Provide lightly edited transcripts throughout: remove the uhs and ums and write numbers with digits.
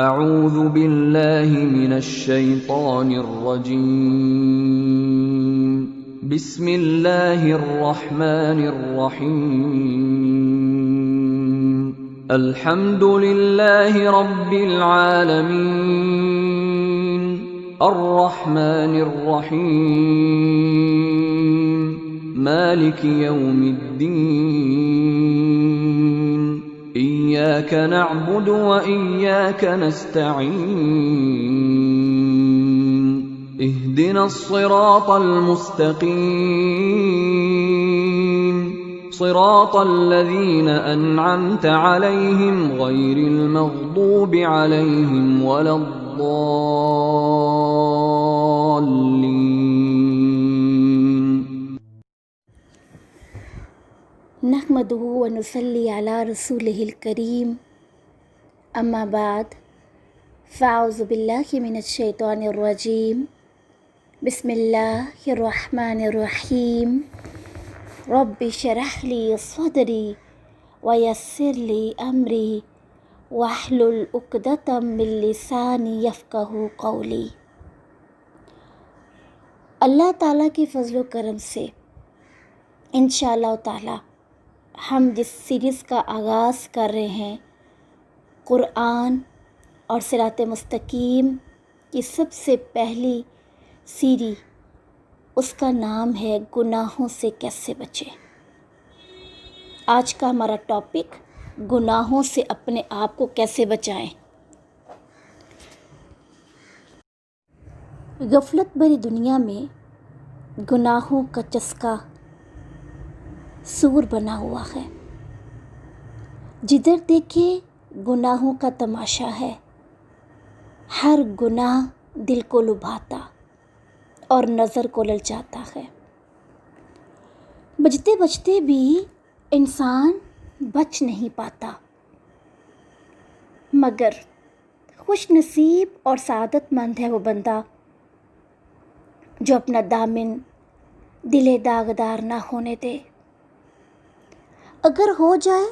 اعوذ باللہ من الشیطان الرجیم بسم اللہ الرحمن الرحیم الحمد للہ رب العالمین الرحمن الرحیم مالک یوم الدین إياك نعبد وإياك نستعين اهدنا الصراط المستقيم صراط الذين أنعمت عليهم غير المغضوب عليهم ولا الضالين. نحمده ونصلي على رسوله الكريم اما بعد فاعوذ باللہ من الشیطان الرجیم بسم اللہ الرحمن الرحیم رب اشرح لي صدری ویسر لي امری واحلل عقدۃ من لسانی یفقہوا قولی. اللہ تعالیٰ کے فضل و کرم سے انشاءاللہ تعالیٰ ہم جس سیریز کا آغاز کر رہے ہیں قرآن اور صراط مستقیم کی سب سے پہلی سیری، اس کا نام ہے گناہوں سے کیسے بچیں. آج کا ہمارا ٹاپک گناہوں سے اپنے آپ کو کیسے بچائیں. غفلت بھری دنیا میں گناہوں کا چسکا سور بنا ہوا ہے. جدھر دیکھے گناہوں کا تماشا ہے. ہر گناہ دل کو لبھاتا اور نظر کو للچاتا ہے. بچتے بچتے بھی انسان بچ نہیں پاتا، مگر خوش نصیب اور سعادت مند ہے وہ بندہ جو اپنا دامن دل داغدار نہ ہونے دے. اگر ہو جائے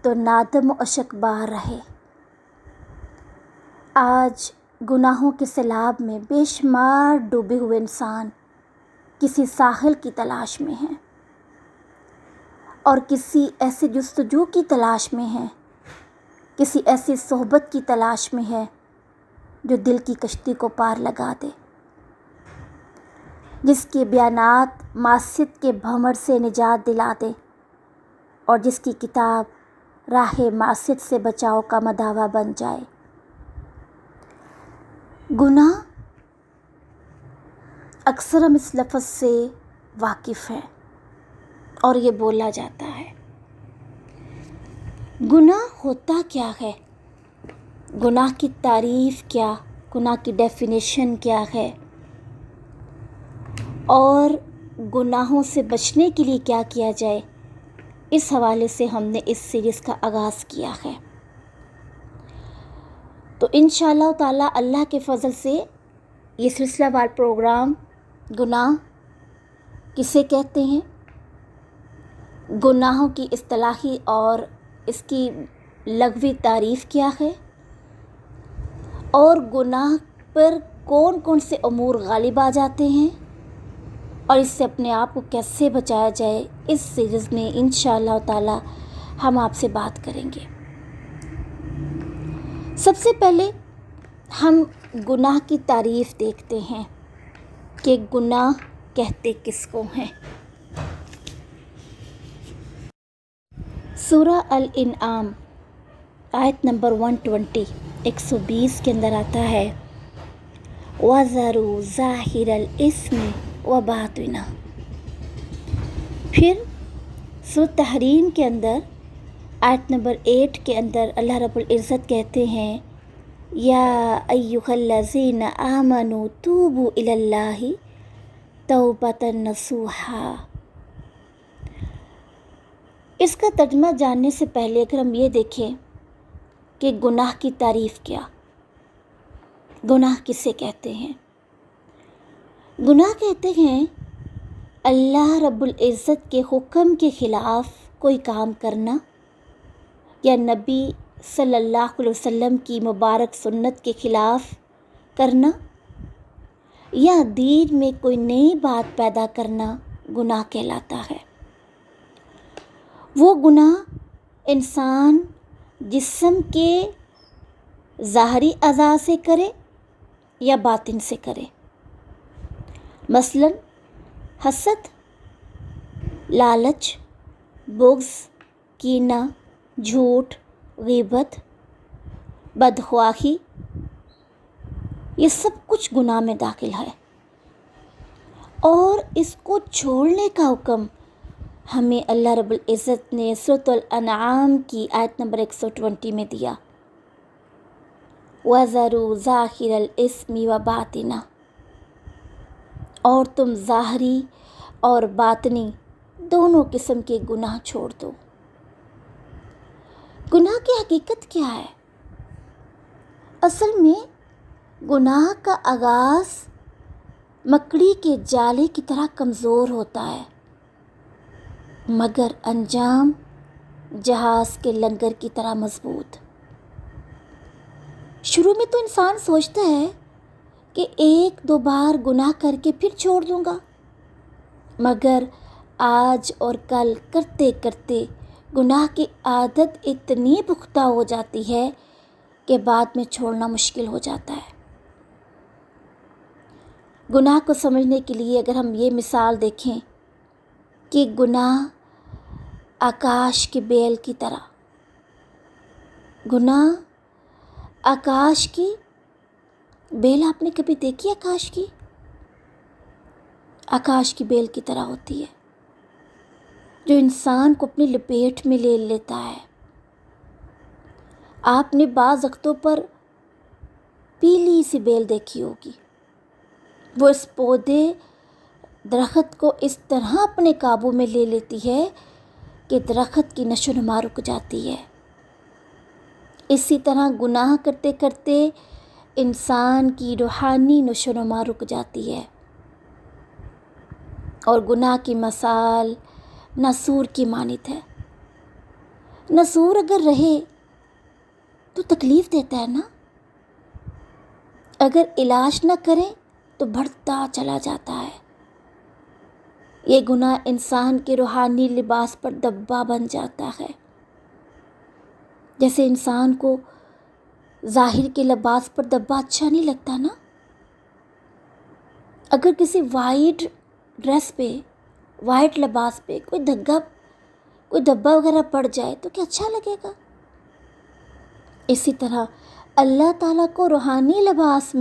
تو نادم و اشک بار رہے. آج گناہوں کے سیلاب میں بے شمار ڈوبے ہوئے انسان کسی ساحل کی تلاش میں ہیں اور کسی ایسے جستجو کی تلاش میں ہیں، کسی ایسی صحبت کی تلاش میں ہے جو دل کی کشتی کو پار لگا دے، جس کے بیانات معصیت کے بھنور سے نجات دلا دے اور جس کی کتاب راہ معصیت سے بچاؤ کا مداوا بن جائے. گناہ اکثر ہم اس لفظ سے واقف ہیں اور یہ بولا جاتا ہے. گناہ ہوتا کیا ہے؟ گناہ کی تعریف کیا؟ گناہ کی ڈیفینیشن کیا ہے؟ اور گناہوں سے بچنے کے لیے کیا کیا جائے؟ اس حوالے سے ہم نے اس سیریز کا آغاز کیا ہے. تو انشاءاللہ تعالیٰ اللہ کے فضل سے یہ سلسلہ وار پروگرام گناہ کسے کہتے ہیں، گناہوں کی اصطلاحی اور اس کی لغوی تعریف کیا ہے، اور گناہ پر کون کون سے امور غالب آ جاتے ہیں اور اس سے اپنے آپ کو کیسے بچایا جائے، اس سیریز میں انشاءاللہ تعالی ہم آپ سے بات کریں گے. سب سے پہلے ہم گناہ کی تعریف دیکھتے ہیں کہ گناہ کہتے کس کو ہیں. سورہ الانعام آیت نمبر 120 120 کے اندر آتا ہے وَذَرُوا ظَاهِرَ الْإِثْمِ وَبَاطِنَهُ. پھر سورہ تحریم کے اندر آیت نمبر 8 کے اندر اللہ رب العزت کہتے ہیں یا ایھا الذین آمنوا توبوا الی اللہ توبۃ نصوحا. اس کا ترجمہ جاننے سے پہلے اگر ہم یہ دیکھیں کہ گناہ کی تعریف کیا، گناہ کسے کہتے ہیں. گناہ کہتے ہیں اللہ رب العزت کے حکم کے خلاف کوئی کام کرنا یا نبی صلی اللہ علیہ وسلم کی مبارک سنت کے خلاف کرنا یا دین میں کوئی نئی بات پیدا کرنا گناہ کہلاتا ہے۔ وہ گناہ انسان جسم کے ظاہری اعضاء سے کرے یا باطن سے کرے، مثلاً حسد، لالچ، بغض، کینہ، جھوٹ، غیبت، بدخواہی، یہ سب کچھ گناہ میں داخل ہے، اور اس کو چھوڑنے کا حکم ہمیں اللہ رب العزت نے سورۃ الانعام کی آیت نمبر 120 میں دیا، وَذَرُوا ظَاهِرَ الْإِثْمِ وَبَاطِنَهُ، اور تم ظاہری اور باطنی دونوں قسم کے گناہ چھوڑ دو۔ گناہ کی حقیقت کیا ہے؟ اصل میں گناہ کا آغاز مکڑی کے جالے کی طرح کمزور ہوتا ہے، مگر انجام جہاز کے لنگر کی طرح مضبوط۔ شروع میں تو انسان سوچتا ہے کہ 1-2 بار گناہ کر کے پھر چھوڑ دوں گا، مگر آج اور کل کرتے کرتے گناہ کی عادت اتنی پختہ ہو جاتی ہے کہ بعد میں چھوڑنا مشکل ہو جاتا ہے۔ گناہ کو سمجھنے کے لیے اگر ہم یہ مثال دیکھیں کہ گناہ آکاش کی بیل کی طرح، گناہ آکاش کی بیل، آپ نے کبھی دیکھی آکاش کی بیل کی طرح ہوتی ہے، جو انسان کو اپنی لپیٹ میں لے لیتا ہے۔ آپ نے بعض وقتوں پر پیلی سی بیل دیکھی ہوگی، وہ اس پودے درخت کو اس طرح اپنے قابو میں لے لیتی ہے کہ درخت کی نشو و نما رک جاتی ہے۔ اسی طرح گناہ کرتے کرتے انسان کی روحانی نشو و نما رک جاتی ہے، اور گناہ کی مثال ناسور کی مانند ہے۔ ناسور اگر رہے تو تکلیف دیتا ہے نا، اگر علاج نہ کریں تو بڑھتا چلا جاتا ہے۔ یہ گناہ انسان کے روحانی لباس پر دبا بن جاتا ہے، جیسے انسان کو ظاہر کے لباس پر دبا اچھا نہیں لگتا نا۔ اگر کسی وائٹ ڈریس پہ، وائٹ لباس پہ کوئی دھبا وغیرہ پڑ جائے تو کیا اچھا لگے گا؟ اسی طرح اللہ تعالیٰ کو روحانی لباس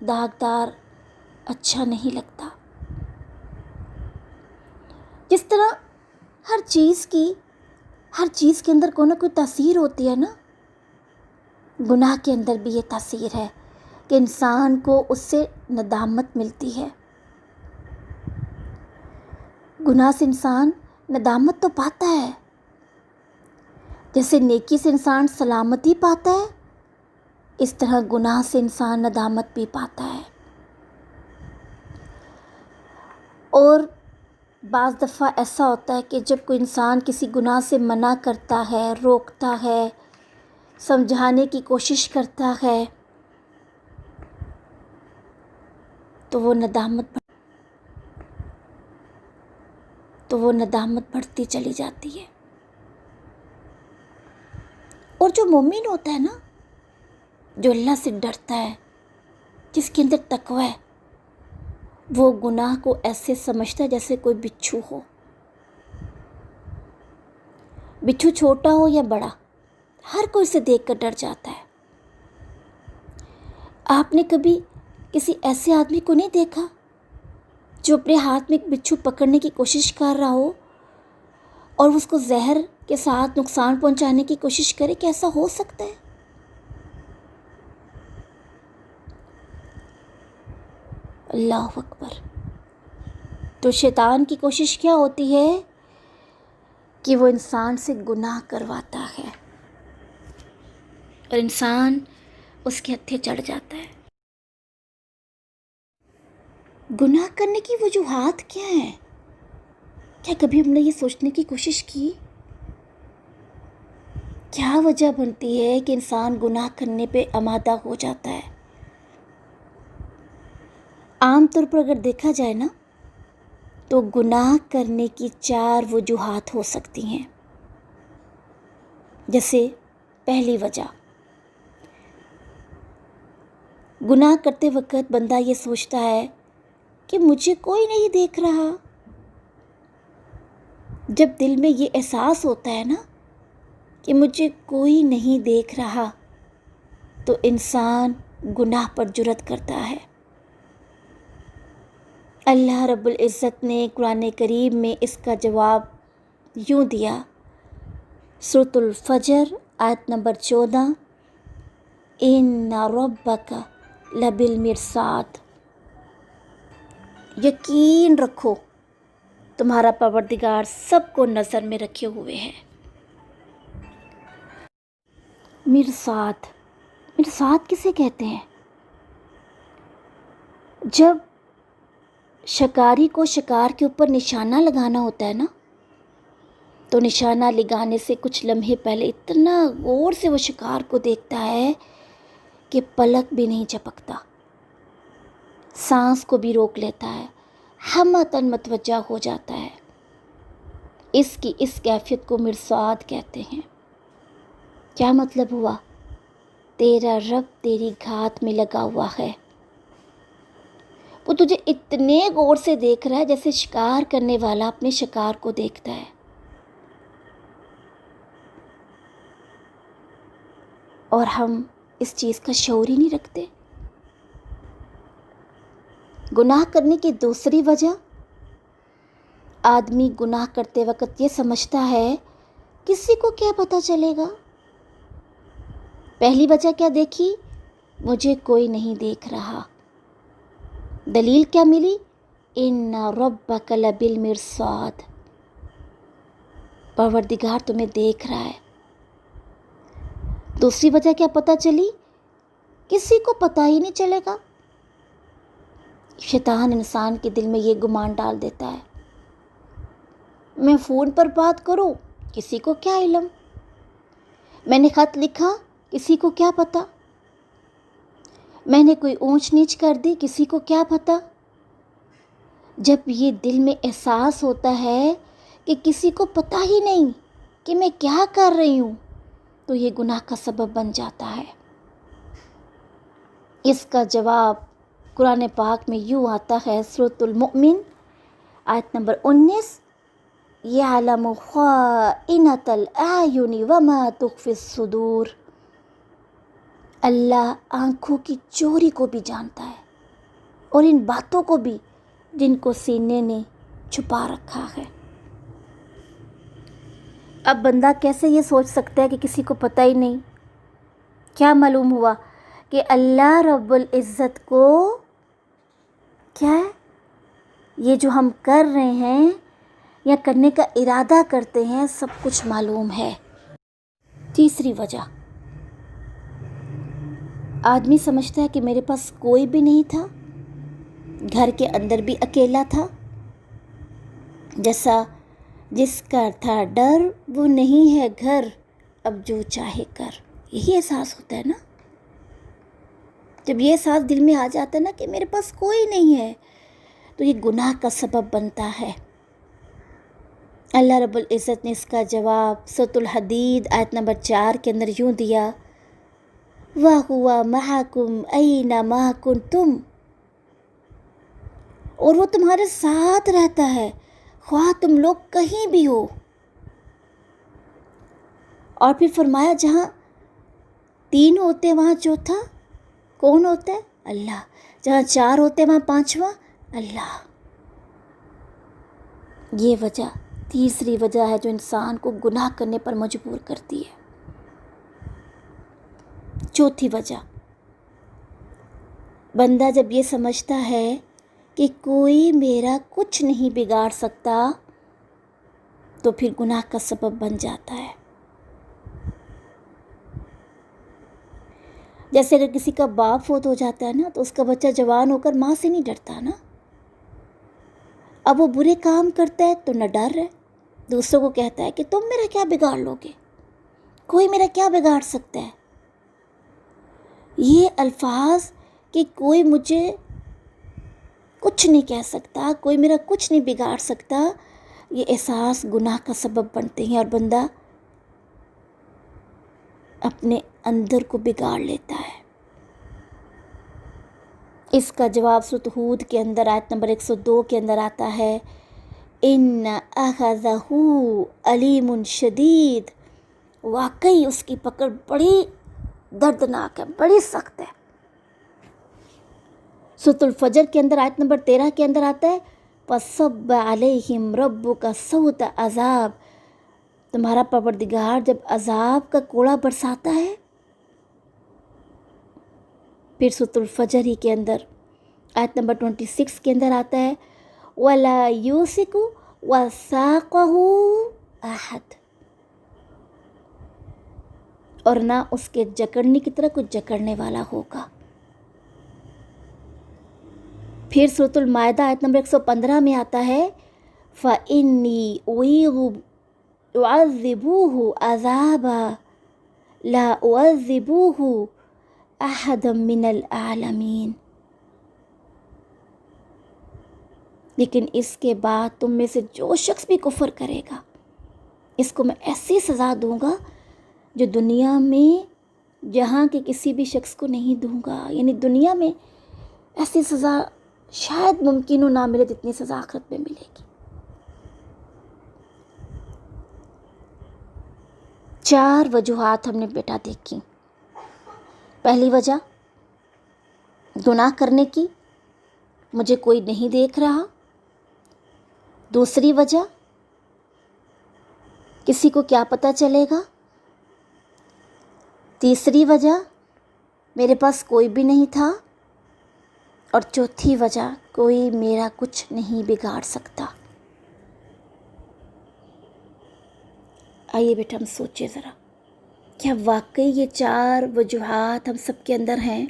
داغدار اچھا نہیں لگتا۔ جس طرح ہر چیز کے اندر کوئی نہ کوئی تاثیر ہوتی ہے نا، گناہ کے اندر بھی یہ تاثیر ہے کہ انسان کو اس سے ندامت ملتی ہے۔ گناہ سے انسان ندامت تو پاتا ہے، جیسے نیکی سے انسان سلامتی پاتا ہے، اس طرح گناہ سے انسان ندامت بھی پاتا ہے۔ اور بعض دفعہ ایسا ہوتا ہے کہ جب کوئی انسان کسی گناہ سے منع کرتا ہے، روکتا ہے، سمجھانے کی کوشش کرتا ہے، تو وہ ندامت بڑھتی چلی جاتی ہے۔ اور جو مومن ہوتا ہے نا، جو اللہ سے ڈرتا ہے، جس کے اندر تقوی ہے، وہ گناہ کو ایسے سمجھتا ہے جیسے کوئی بچھو ہو۔ بچھو چھوٹا ہو یا بڑا، ہر کوئی اسے دیکھ کر ڈر جاتا ہے۔ آپ نے کبھی کسی ایسے آدمی کو نہیں دیکھا جو اپنے ہاتھ میں ایک بچھو پکڑنے کی کوشش کر رہا ہو اور اس کو زہر کے ساتھ نقصان پہنچانے کی کوشش کرے؟ کہ ایسا ہو سکتا ہے؟ اللہ اکبر۔ تو شیطان کی کوشش کیا ہوتی ہے کہ وہ انسان سے گناہ کرواتا ہے، اور انسان اس کے ہتھے چڑھ جاتا ہے۔ گناہ کرنے کی وجوہات کیا ہیں؟ کیا کبھی ہم نے یہ سوچنے کی کوشش کی کیا وجہ بنتی ہے کہ انسان گناہ کرنے پہ آمادہ ہو جاتا ہے؟ عام طور پر اگر دیکھا جائے نا تو گناہ کرنے کی 4 وجوہات ہو سکتی ہیں۔ جیسے پہلی وجہ، گناہ کرتے وقت بندہ یہ سوچتا ہے کہ مجھے کوئی نہیں دیکھ رہا۔ جب دل میں یہ احساس ہوتا ہے نا کہ مجھے کوئی نہیں دیکھ رہا تو انسان گناہ پر جرأت کرتا ہے۔ اللہ رب العزت نے قرآن کریم میں اس کا جواب یوں دیا، سورۃ الفجر آیت نمبر 14، ان ربک لبالمرصاد، یقین رکھو تمہارا پروردگار سب کو نظر میں رکھے ہوئے ہے۔ مرصاد، مرصاد کسے کہتے ہیں؟ جب شکاری کو شکار کے اوپر نشانہ لگانا ہوتا ہے نا تو نشانہ لگانے سے کچھ لمحے پہلے اتنا غور سے وہ شکار کو دیکھتا ہے کہ پلک بھی نہیں جھپکتا، سانس کو بھی روک لیتا ہے، ہمتاً متوجہ ہو جاتا ہے۔ اس کی اس کیفیت کو مرصاد کہتے ہیں۔ کیا مطلب ہوا؟ تیرا رب تیری گھات میں لگا ہوا ہے، وہ تجھے اتنے غور سے دیکھ رہا ہے جیسے شکار کرنے والا اپنے شکار کو دیکھتا ہے۔ اور ہم اس چیز کا شعور ہی نہیں رکھتے۔ گناہ کرنے کی دوسری وجہ، آدمی گناہ کرتے وقت یہ سمجھتا ہے کسی کو کیا پتہ چلے گا۔ پہلی وجہ کیا دیکھی؟ مجھے کوئی نہیں دیکھ رہا۔ دلیل کیا ملی؟ ان ربک لبالمرصاد، پروردگار تمہیں دیکھ رہا ہے۔ دوسری وجہ کیا پتہ چلی؟ کسی کو پتہ ہی نہیں چلے گا۔ شیطان انسان کے دل میں یہ گمان ڈال دیتا ہے، میں فون پر بات کروں کسی کو کیا علم، میں نے خط لکھا کسی کو کیا پتہ، میں نے کوئی اونچ نیچ کر دی کسی کو کیا پتہ۔ جب یہ دل میں احساس ہوتا ہے کہ کسی کو پتہ ہی نہیں کہ میں کیا کر رہی ہوں تو یہ گناہ کا سبب بن جاتا ہے۔ اس کا جواب قرآن پاک میں یوں آتا ہے، سورۃ المؤمن آیت نمبر 19، یعلم خائنۃ الاعین وما تخفی الصدور، اللہ آنکھوں کی چوری کو بھی جانتا ہے اور ان باتوں کو بھی جن کو سینے نے چھپا رکھا ہے۔ اب بندہ کیسے یہ سوچ سکتا ہے کہ کسی کو پتہ ہی نہیں؟ کیا معلوم ہوا کہ اللہ رب العزت کو کیا ہے، یہ جو ہم کر رہے ہیں یا کرنے کا ارادہ کرتے ہیں سب کچھ معلوم ہے۔ تیسری وجہ، آدمی سمجھتا ہے کہ میرے پاس کوئی بھی نہیں تھا، گھر کے اندر بھی اکیلا تھا، جیسا جس کا تھا ڈر وہ نہیں ہے گھر، اب جو چاہے کر، یہی احساس ہوتا ہے نا۔ جب یہ احساس دل میں آ جاتا ہے نا کہ میرے پاس کوئی نہیں ہے تو یہ گناہ کا سبب بنتا ہے۔ اللہ رب العزت نے اس کا جواب سورۃ الحدید آیت نمبر 4 کے اندر یوں دیا، وَهُوَ مَعَكُمْ أَيْنَمَا كُنْتُمْ، اور وہ تمہارے ساتھ رہتا ہے خواہ تم لوگ کہیں بھی ہو۔ اور پھر فرمایا جہاں 3 ہوتے وہاں چوتھا کون ہوتا ہے؟ اللہ، جہاں 4 ہوتے وہاں 5واں اللہ۔ یہ وجہ تیسری وجہ ہے جو انسان کو گناہ کرنے پر مجبور کرتی ہے۔ چوتھی وجہ، بندہ جب یہ سمجھتا ہے کہ کوئی میرا کچھ نہیں بگاڑ سکتا تو پھر گناہ کا سبب بن جاتا ہے۔ جیسے اگر کسی کا باپ فوت ہو جاتا ہے نا تو اس کا بچہ جوان ہو کر ماں سے نہیں ڈرتا نا، اب وہ برے کام کرتا ہے تو نہ ڈر ہے، دوسروں کو کہتا ہے کہ تم میرا کیا بگاڑ لو گے، کوئی میرا کیا بگاڑ سکتا ہے؟ یہ الفاظ کہ کوئی مجھے کچھ نہیں کہہ سکتا، کوئی میرا کچھ نہیں بگاڑ سکتا، یہ احساس گناہ کا سبب بنتے ہیں اور بندہ اپنے اندر کو بگاڑ لیتا ہے۔ اس کا جواب سورۃ ہود کے اندر آیت نمبر 102 کے اندر آتا ہے، ان اخذہ علیم شدید، واقعی اس کی پکڑ بڑی دردناک ہے، بڑی سخت ہے۔ سورۃ الفجر کے اندر آیت نمبر 13 کے اندر آتا ہے، فَصَبَّ عَلَيْهِمْ رَبُّكَ صَوْتَ عذاب، تمہارا پروردگار جب عذاب کا کوڑا برساتا ہے۔ پھر سورۃ الفجر ہی کے اندر آیت نمبر 26 کے اندر آتا ہے، وَلَا يُوثِقُ وَثَاقَهُ أَحَدٌ، اور نہ اس کے جکڑنے کی طرح کوئی جکڑنے والا ہوگا۔ پھر سورۃ المائدہ آیت نمبر 115 میں آتا ہے، فَإِنِّي أُعِيذُ أُعَذِّبُوهُ عَذَابًا لَا أُعَذِّبُوهُ أَحَدًا مِّنَ الْعَالَمِينَ، لیکن اس کے بعد تم میں سے جو شخص بھی کفر کرے گا، اس کو میں ایسی سزا دوں گا جو دنیا میں جہاں کے کسی بھی شخص کو نہیں دوں گا، یعنی دنیا میں ایسی سزا شاید ممکن ہو نہ ملے جتنی سزا آخرت میں ملے گی۔ 4 وجوہات ہم نے بیٹا دیکھی۔ پہلی وجہ گناہ کرنے کی، مجھے کوئی نہیں دیکھ رہا۔ دوسری وجہ کسی کو کیا پتہ چلے گا۔ تیسری وجہ میرے پاس کوئی بھی نہیں تھا، اور چوتھی وجہ کوئی میرا کچھ نہیں بگاڑ سکتا۔ آئیے بیٹا ہم سوچیں ذرا، کیا واقعی یہ 4 وجوہات ہم سب کے اندر ہیں؟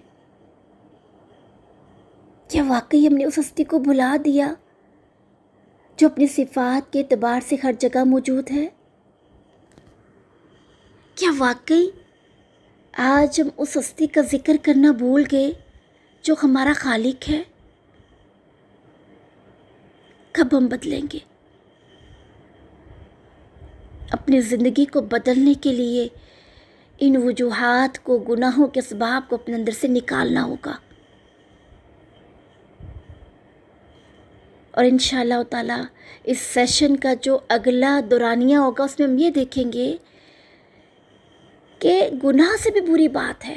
کیا واقعی ہم نے اس ہستی کو بھلا دیا جو اپنی صفات کے اعتبار سے ہر جگہ موجود ہے؟ کیا واقعی آج ہم اس ہستی کا ذکر کرنا بھول گئے جو ہمارا خالق ہے؟ کب ہم بدلیں گے؟ اپنی زندگی کو بدلنے کے لیے ان وجوہات کو، گناہوں کے اسباب کو اپنے اندر سے نکالنا ہوگا، اور انشاءاللہ تعالی اس سیشن کا جو اگلا دورانیہ ہوگا اس میں ہم یہ دیکھیں گے کہ گناہ سے بھی بری بات ہے،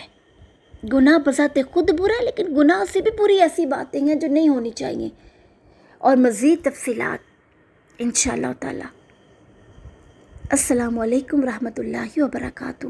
گناہ بذات خود برا ہے، لیکن گناہ سے بھی بری ایسی باتیں ہیں جو نہیں ہونی چاہیے، اور مزید تفصیلات انشاءاللہ تعالی۔ السلام علیکم ورحمۃ اللہ وبرکاتہ۔